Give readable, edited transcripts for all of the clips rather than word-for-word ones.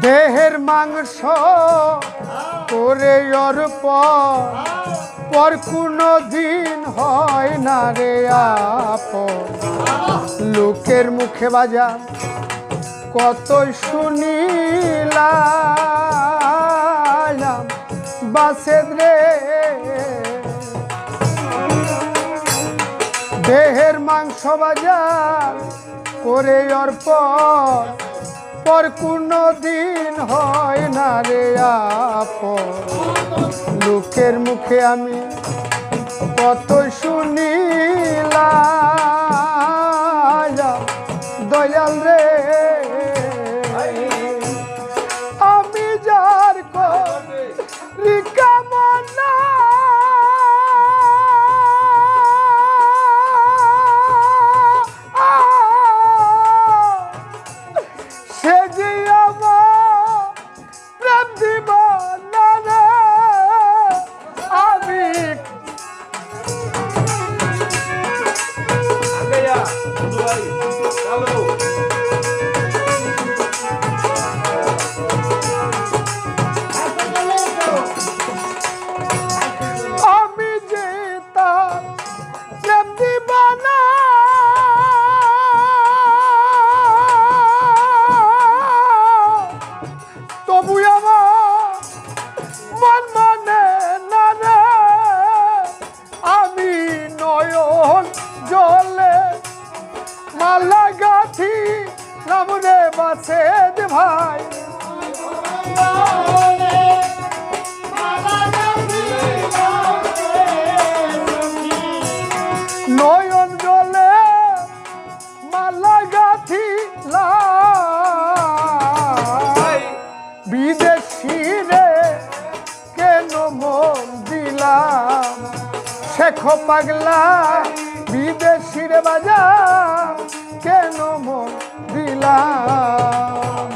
দেহের মাংস করে পর কোনো দিন হয় না রে আপন। লোকের মুখে বাজার কত শুনিলাম বাসেদ রে। দেহের মাংস বাজার করে পর কোনো দিন হয় না রে আপন। লোকের মুখে আমি কত শুনিলাম দয়াল রে। আমি যার করি কামনা সে যে আমার প্রেম দিবানা রে। আমি যে তার প্রেম দিবানা তবু আমার মন মানে না রে। আমি নয়ন জলে মালা গাথি রামরে বাসেদ ভাই। নয়ন জলে মালা গাথি বিদেশি রে কেন মন দিলাম শেখ পাগলা। বিদেশির বাজার কেন মন দিলাম।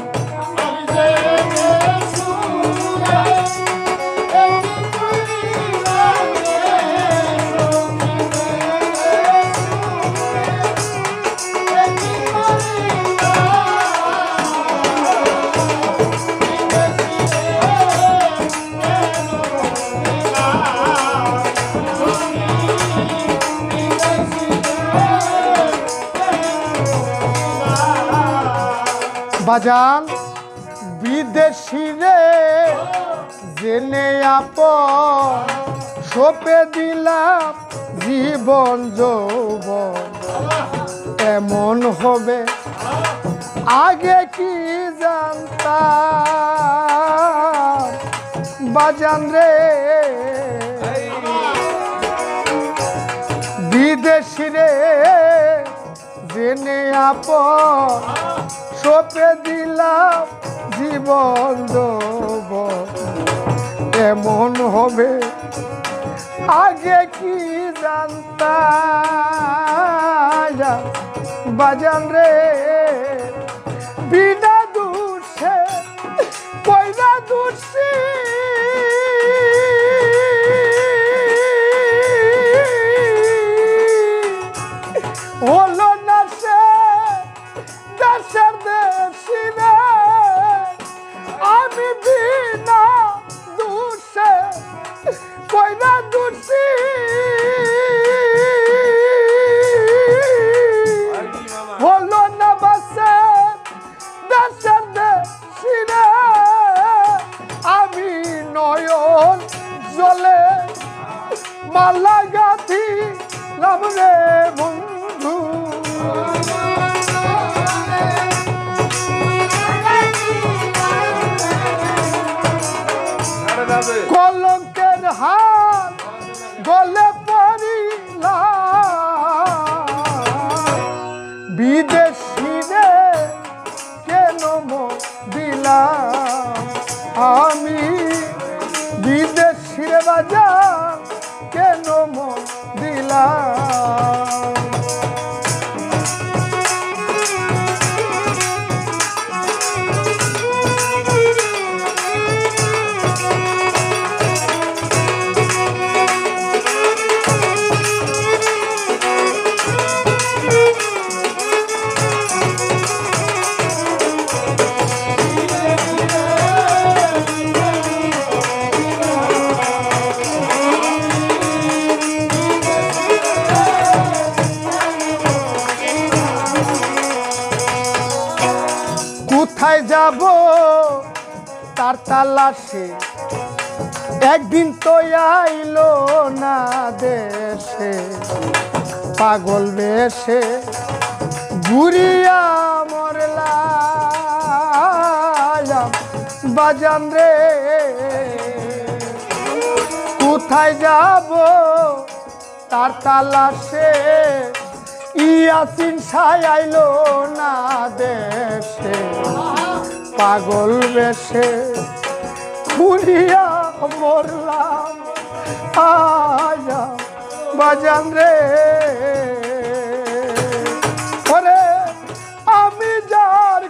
বাজান বিদেশি রে জেনে আপন সোপে দিলাম জীবন যৌবন। এমন হবে আগে কি জানতাম বাজান রে। বিদেশি রে জেনে আপন সোপে দিলাম জীবন যৌবন। এমন হবে আগে কি জানতাম বাজান রে। বিনা দোষে পয়লা দোষী হলো না সে দেশের দেশি রে। আমি বিনা দোষে পয়লা দোষী হলো না বাসে দেশের দেশি রে। আমি নয়ন জলে মালা গাথি লাভ রে বন্ধু। কলঙ্কের হাত গলে পড়িলাম বিদেশি রে কেন মন দিলাম। আমি বিদেশির বাজার কেন মন দিলাম। কোথায় যাব তার তালাশে, একদিন তো আইলো না দেশে, পাগল বেশে ঘুরিয়া মরলাম বাজান রে। কোথায় যাব তার তালাশে, ইয়াসিন সাই আইলো না দেশে, পাগল বেশে ঘুরিয়া মরলাম আয়া বাজান রে। ওরে আমি যার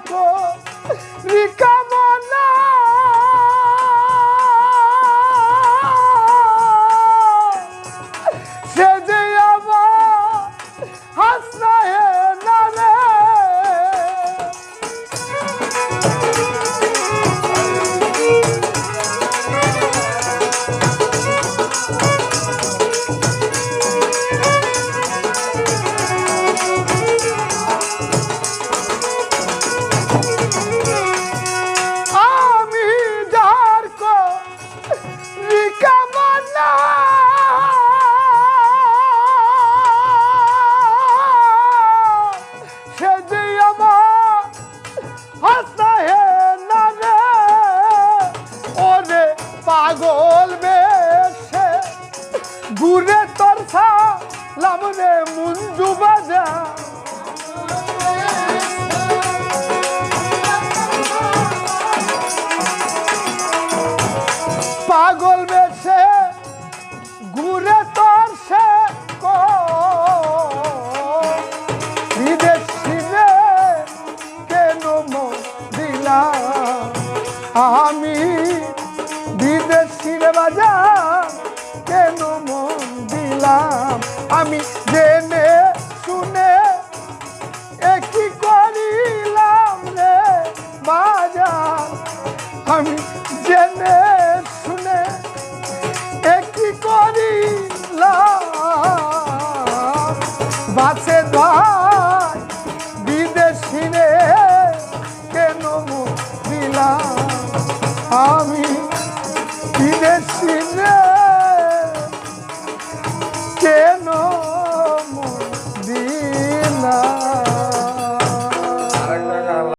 কামনা সে যে আমার হাসনায় না রে। পাগল বেশে ঘুরে তোর সালাম রে মুঞ্জু বাজা, পাগল বেশে ঘুরে তোর সে বিদেশি রে কেন মন দিলাম আমি, বিদেশির বাজার কেন মন দিলাম আমি, জেনে শুনে একই করিলাম রে বাজার আমি,